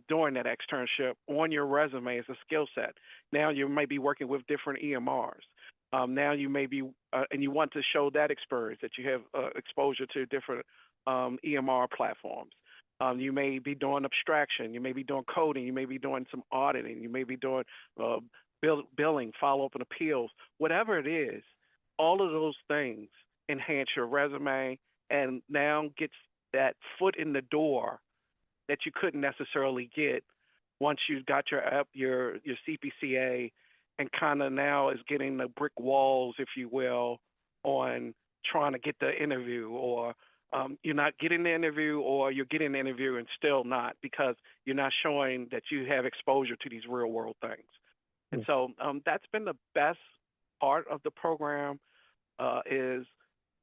during that externship on your resume as a skill set. Now you may be working with different EMRs. Now you may be, and you want to show that experience that you have exposure to different EMR platforms. You may be doing abstraction, you may be doing coding, you may be doing some auditing, you may be doing uh, billing, follow up and appeals, whatever it is. All of those things enhance your resume and now gets that foot in the door that you couldn't necessarily get once you got your CPCA, and kind of now is getting the brick walls, if you will, on trying to get the interview, or you're not getting the interview, or you're getting the interview and still not because you're not showing that you have exposure to these real world things. And so that's been the best part of the program, is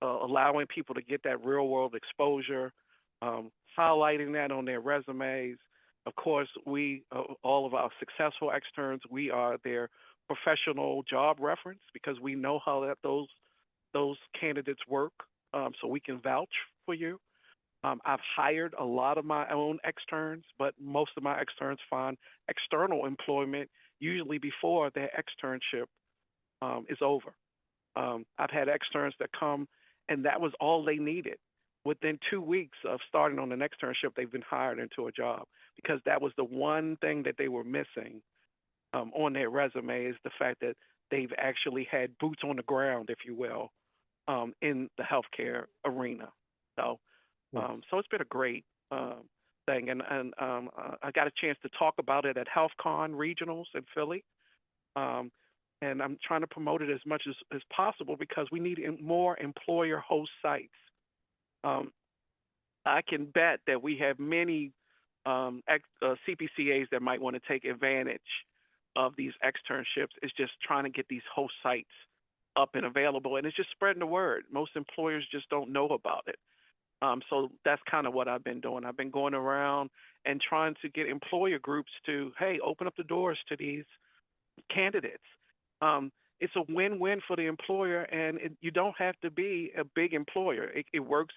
allowing people to get that real world exposure, highlighting that on their resumes. Of course, all of our successful externs, we are their professional job reference because we know how those candidates work, so we can vouch for you. I've hired a lot of my own externs, but most of my externs find external employment usually before their externship is over. I've had externs that come, and that was all they needed. Within 2 weeks of starting on an externship, they've been hired into a job because that was the one thing that they were missing on their resume, is the fact that they've actually had boots on the ground, if you will, in the healthcare arena. So, so it's been a great thing, and I got a chance to talk about it at HealthCon regionals in Philly, and I'm trying to promote it as much as possible because we need more employer host sites. I can bet that we have many CPCAs that might want to take advantage of these externships. It's just trying to get these host sites up and available, and it's just spreading the word. Most employers just don't know about it. So that's kind of what I've been doing. I've been going around and trying to get employer groups to, hey, open up the doors to these candidates. It's a win-win for the employer, and you don't have to be a big employer. It works.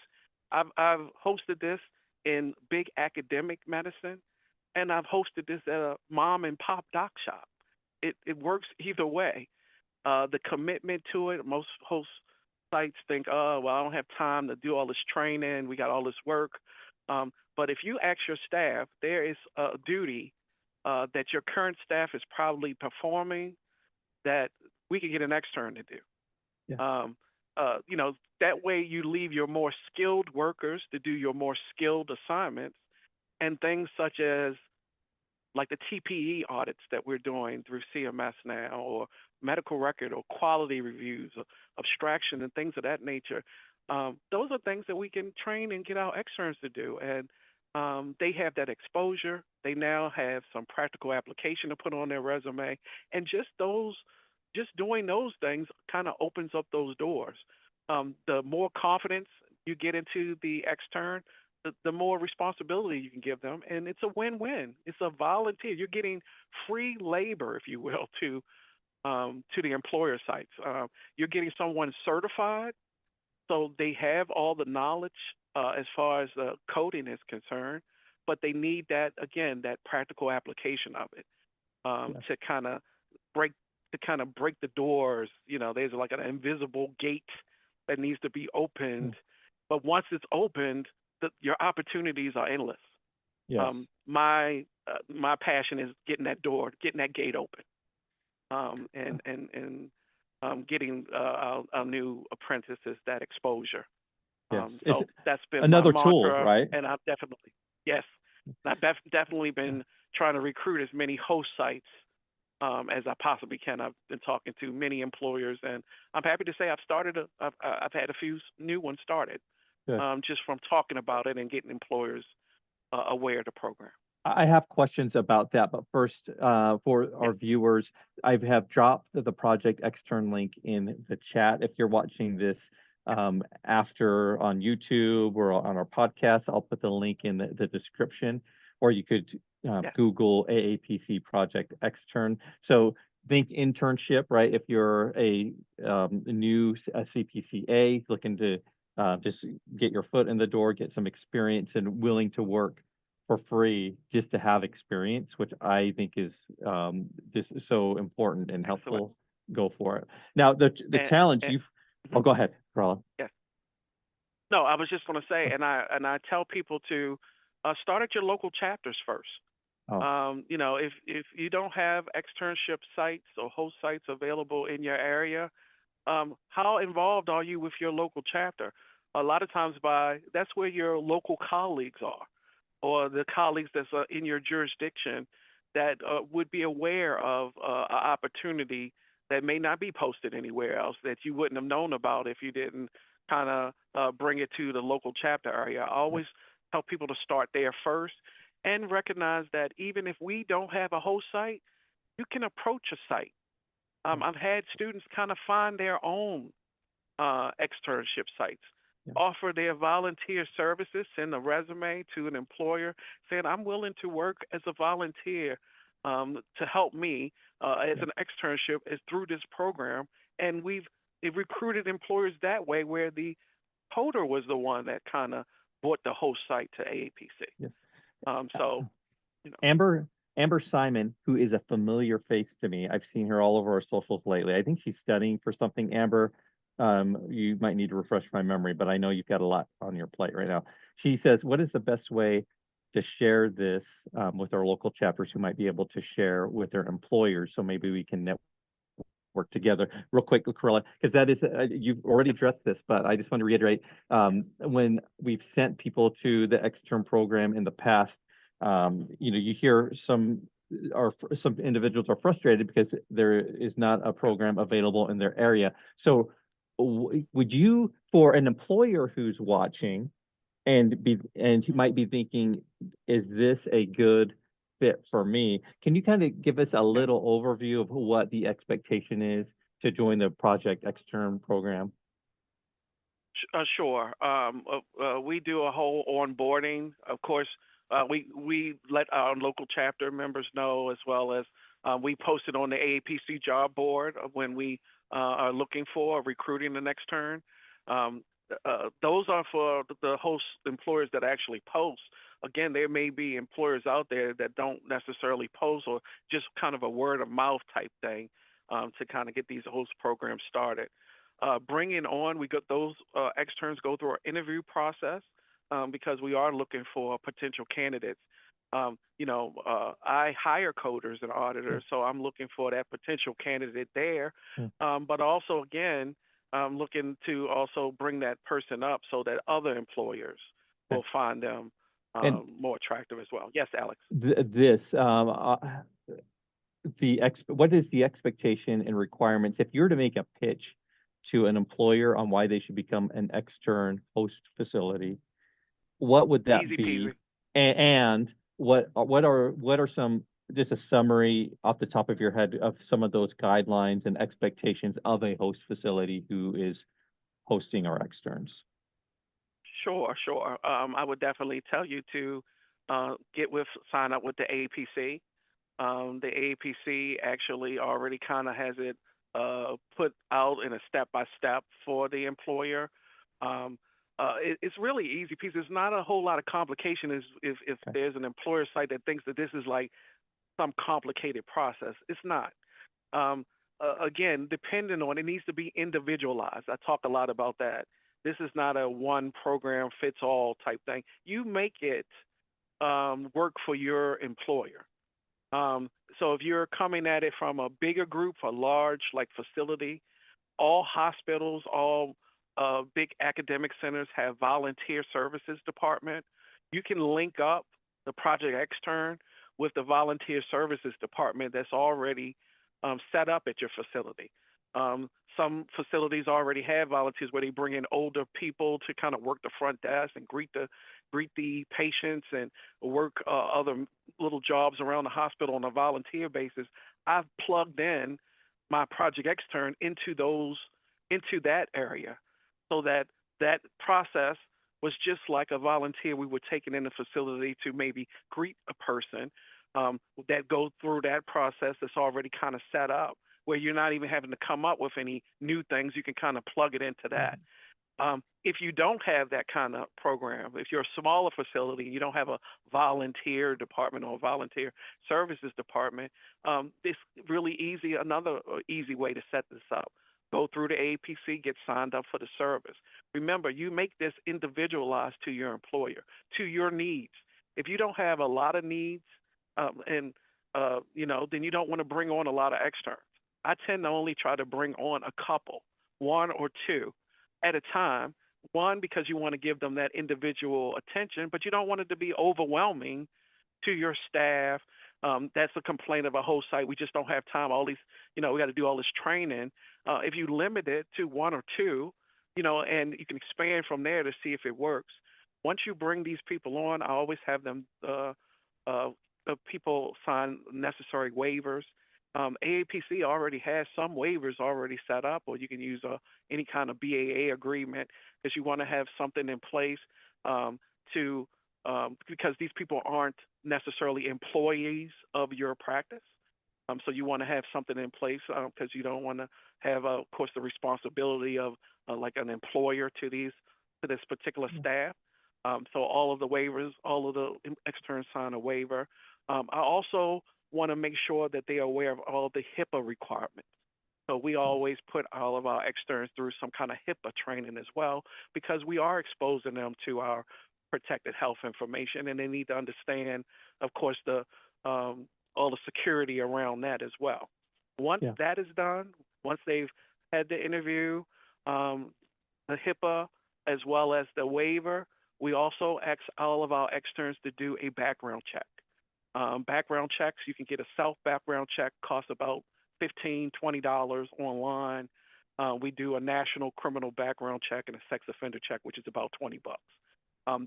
I've hosted this in big academic medicine, and I've hosted this at a mom and pop doc shop. It works either way. The commitment to it, most host sites think, oh, well, I don't have time to do all this training. We got all this work. But if you ask your staff, there is a duty that your current staff is probably performing that we could get an extern to do. Yes. That way you leave your more skilled workers to do your more skilled assignments, and things such as like the TPE audits that we're doing through CMS now, or medical record or quality reviews or abstraction and things of that nature. Those are things that we can train and get our externs to do. And they have that exposure. They now have some practical application to put on their resume. And just doing those things kind of opens up those doors. The more confidence you get into the extern, the more responsibility you can give them, and it's a win-win. It's a volunteer. You're getting free labor, if you will, to the employer sites. You're getting someone certified, so they have all the knowledge as far as the coding is concerned, but they need that practical application of it to kind of break the doors. There's like an invisible gate that needs to be opened, but once it's opened, your opportunities are endless. Yes. My passion is getting that gate open, and getting our new apprentices that exposure. Yes. So that's been Another my tool, mantra, right? and I've definitely been trying to recruit as many host sites as I possibly can. I've been talking to many employers, and I'm happy to say I've had a few new ones started. Just from talking about it and getting employers aware of the program. I have questions about that, but first, for our viewers, I have dropped the Project Xtern link in the chat. If you're watching this after on YouTube or on our podcast, I'll put the link in the description, or you could Google AAPC Project Xtern. So think internship, right? If you're a new CPCA looking to just get your foot in the door, get some experience, and willing to work for free just to have experience, which I think is just so important and helpful. Excellent. Go for it. Now, the challenge go ahead, Corella. Yes. No, I was just going to say, and I tell people to start at your local chapters first. Oh, If you don't have externship sites or host sites available in your area, how involved are you with your local chapter? A lot of times, that's where your local colleagues are, or the colleagues that's in your jurisdiction that would be aware of an opportunity that may not be posted anywhere else that you wouldn't have known about if you didn't kind of bring it to the local chapter area. I yeah, always tell people to start there first and recognize that even if we don't have a host site, you can approach a site. yeah, I've had students kind of find their own externship sites, yeah, offer their volunteer services, send a resume to an employer saying, I'm willing to work as a volunteer to help me as yeah. an externship is through this program. And we've recruited employers that way where the coder was the one that kind of brought the host site to AAPC. Yes. So, you know, Amber Simon, who is a familiar face to me. I've seen her all over our socials lately. I think she's studying for something. Amber, you might need to refresh my memory, but I know you've got a lot on your plate right now. She says, what is the best way to share this with our local chapters who might be able to share with their employers? So maybe we can work together real quick, Corella, because that is, you've already addressed this, but I just want to reiterate, when we've sent people to the extern program in the past, you hear some individuals are frustrated because there is not a program available in their area. So would you, for an employer who's watching and you might be thinking, is this a good fit for me? Can you kind of give us a little overview of what the expectation is to join the Project Xtern program? Sure. We do a whole onboarding. Of course, we let our local chapter members know, as well as we post it on the AAPC job board of when we are looking for recruiting the next turn. Those are for the host employers that actually post. Again, there may be employers out there that don't necessarily post, or just kind of a word of mouth type thing to kind of get these host programs started. Bringing on, we got those externs go through our interview process because we are looking for potential candidates. I hire coders and auditors, so I'm looking for that potential candidate there. Mm. But also, again, I'm looking to also bring that person up so that other employers Okay. will find them And more attractive as well. Yes, Alex. this, what is the expectation and requirements if you're to make a pitch to an employer on why they should become an extern host facility? What would that Easy be? peasy. And what are some, just a summary off the top of your head of some of those guidelines and expectations of a host facility who is hosting our externs? Sure, sure. I would definitely tell you to sign up with the AAPC. The AAPC actually already kind of has it put out in a step by step for the employer. It's really easy piece. It's not a whole lot of complication. If Okay. there's an employer site that thinks that this is like some complicated process, it's not. Um, Again, depending on, it needs to be individualized. I talk a lot about that. This is not a one program fits all type thing. You make it work for your employer. So if you're coming at it from a bigger group, a large like facility, all hospitals, all big academic centers have volunteer services department. You can link up the Project Xtern with the volunteer services department that's already set up at your facility. Some facilities already have volunteers where they bring in older people to kind of work the front desk and greet the patients and work other little jobs around the hospital on a volunteer basis. I've plugged in my Project Xtern into that area, so that process was just like a volunteer we were taking in the facility to maybe greet a person that go through that process that's already kind of set up, where you're not even having to come up with any new things. You can kind of plug it into that. If you don't have that kind of program, if you're a smaller facility, you don't have a volunteer department or a volunteer services department, it's really easy. Another easy way to set this up: go through the AAPC, get signed up for the service. Remember, you make this individualized to your employer, to your needs. If you don't have a lot of needs, and then you don't want to bring on a lot of externs. I tend to only try to bring on a couple, one or two at a time. One, because you want to give them that individual attention, but you don't want it to be overwhelming to your staff. That's a complaint of a whole site. We just don't have time. All these, we got to do all this training. If you limit it to one or two, and you can expand from there to see if it works. Once you bring these people on, I always have them, people sign necessary waivers. AAPC already has some waivers already set up, or you can use any kind of BAA agreement because you want to have something in place because these people aren't necessarily employees of your practice. So you want to have something in place because you don't want to have, of course, the responsibility of like an employer to this particular staff. So all of the waivers, all of the externs sign a waiver. I also want to make sure that they are aware of all the HIPAA requirements. So we always put all of our externs through some kind of HIPAA training as well, because we are exposing them to our protected health information, and they need to understand, of course, all the security around that as well. Once that is done, once they've had the interview, the HIPAA, as well as the waiver, we also ask all of our externs to do a background check. Background checks, you can get a self-background check, costs about $15, $20 online. We do a national criminal background check and a sex offender check, which is about $20.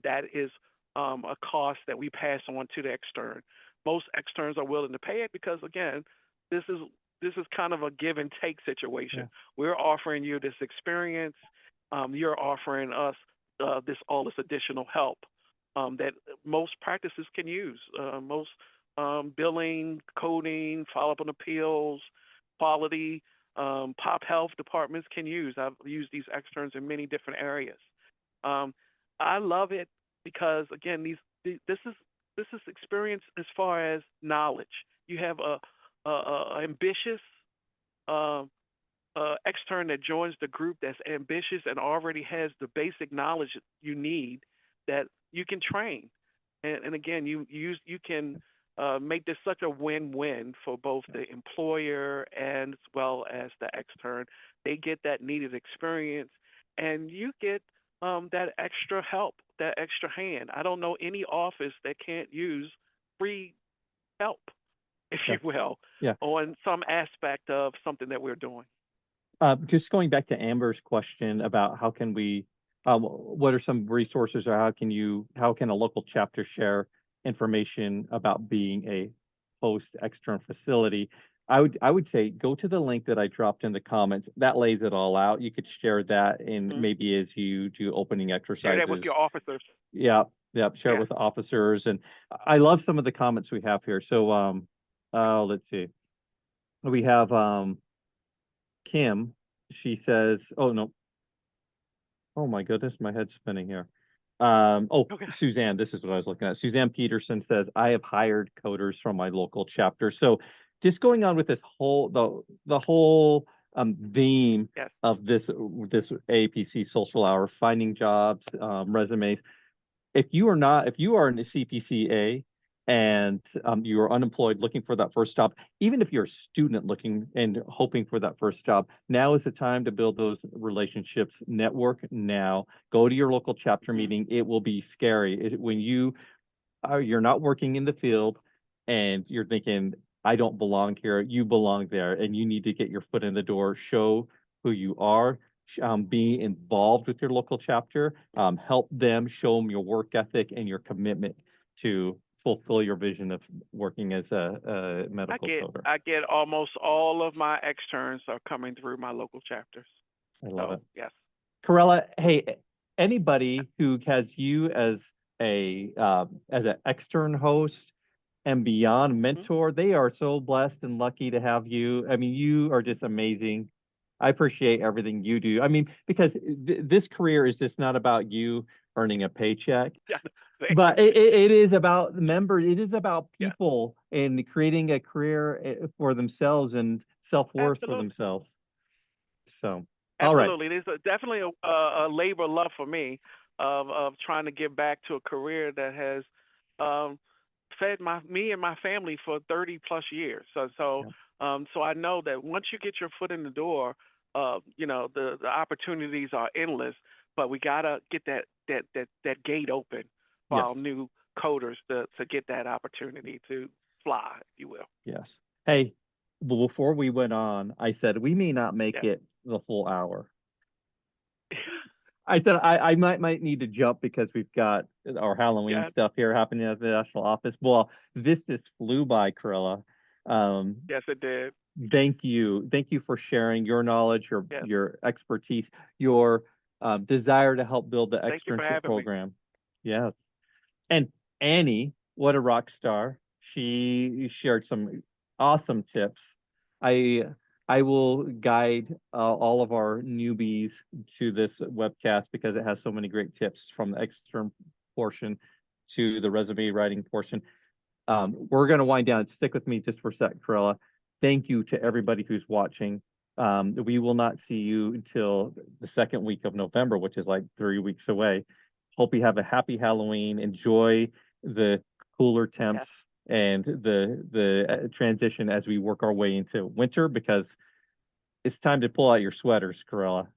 That is a cost that we pass on to the extern. Most externs are willing to pay it because, again, this is kind of a give and take situation. Yeah. We're offering you this experience. You're offering us all this additional help that most practices can use. Most billing, coding, follow-up on appeals, quality, pop health departments can use. I've used these externs in many different areas. I love it because, again, this is experience as far as knowledge. You have a ambitious extern that joins the group that's ambitious and already has the basic knowledge you need that you can train. And again, you can make this such a win-win for both the employer and as well as the extern. They get that needed experience, and you get that extra help, that extra hand. I don't know any office that can't use free help, if you will, on some aspect of something that we're doing. Just going back to Amber's question about how can we, what are some resources, or how can a local chapter share information about being a host extern facility? I would say go to the link that I dropped in the comments. That lays it all out. You could share that in maybe as you do opening exercises. Share that with your officers. Yeah. Share it with the officers. And I love some of the comments we have here. So let's see. We have Kim. She says, oh no. Oh my goodness, my head's spinning here. Suzanne, this is what I was looking at. Suzanne Peterson says, I have hired coders from my local chapter. So just going on with this whole, the whole theme of this AAPC social hour, finding jobs, resumes. If you are in a CPCA and you are unemployed looking for that first job, even if you're a student looking and hoping for that first job, now is the time to build those relationships. Network now. Go to your local chapter meeting. It will be scary when you're not working in the field and you're thinking, I don't belong here. You belong there, and you need to get your foot in the door. Show who you are. Be involved with your local chapter. Help them. Show them your work ethic and your commitment to fulfill your vision of working as a medical coder. I get almost all of my externs are coming through my local chapters. I love it. Yes. Corella, hey, anybody who has you as an extern host and beyond mentor, they are so blessed and lucky to have you. I mean, you are just amazing. I appreciate everything you do. I mean, because this career is just not about you earning a paycheck. But it is about members. It is about people and creating a career for themselves and self-worth for themselves. So, all right. Absolutely. There's definitely a labor of love for me of trying to give back to a career that has fed me and my family for 30 plus years. So I know that once you get your foot in the door, the opportunities are endless. But we gotta get that gate open for Yes. our new coders to get that opportunity to fly, if you will. Yes. Hey, before we went on, I said we may not make Yeah. it the full hour. I said I might need to jump because we've got our Halloween Yeah. stuff here happening at the national office. Well, this just flew by, Corella. Yes, it did. Thank you for sharing your knowledge, Yes. your expertise, your desire to help build the Thank you for externship having me. program. Yes. And Annie, what a rock star. She shared some awesome tips. I will guide all of our newbies to this webcast because it has so many great tips from the extern portion to the resume writing portion. We're going to wind down. Stick with me just for a sec, Corella. Thank you to everybody who's watching. We will not see you until the second week of November, which is like 3 weeks away. Hope you have a happy Halloween. Enjoy the cooler temps and the transition as we work our way into winter, because it's time to pull out your sweaters, Corella.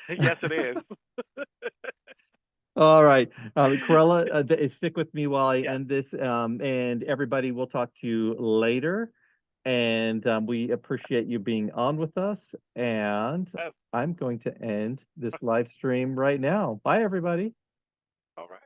Yes, it is. All right, Corella, stick with me while I Yeah. end this, and everybody, we'll talk to you later. And we appreciate you being on with us. And I'm going to end this live stream right now. Bye, everybody. All right.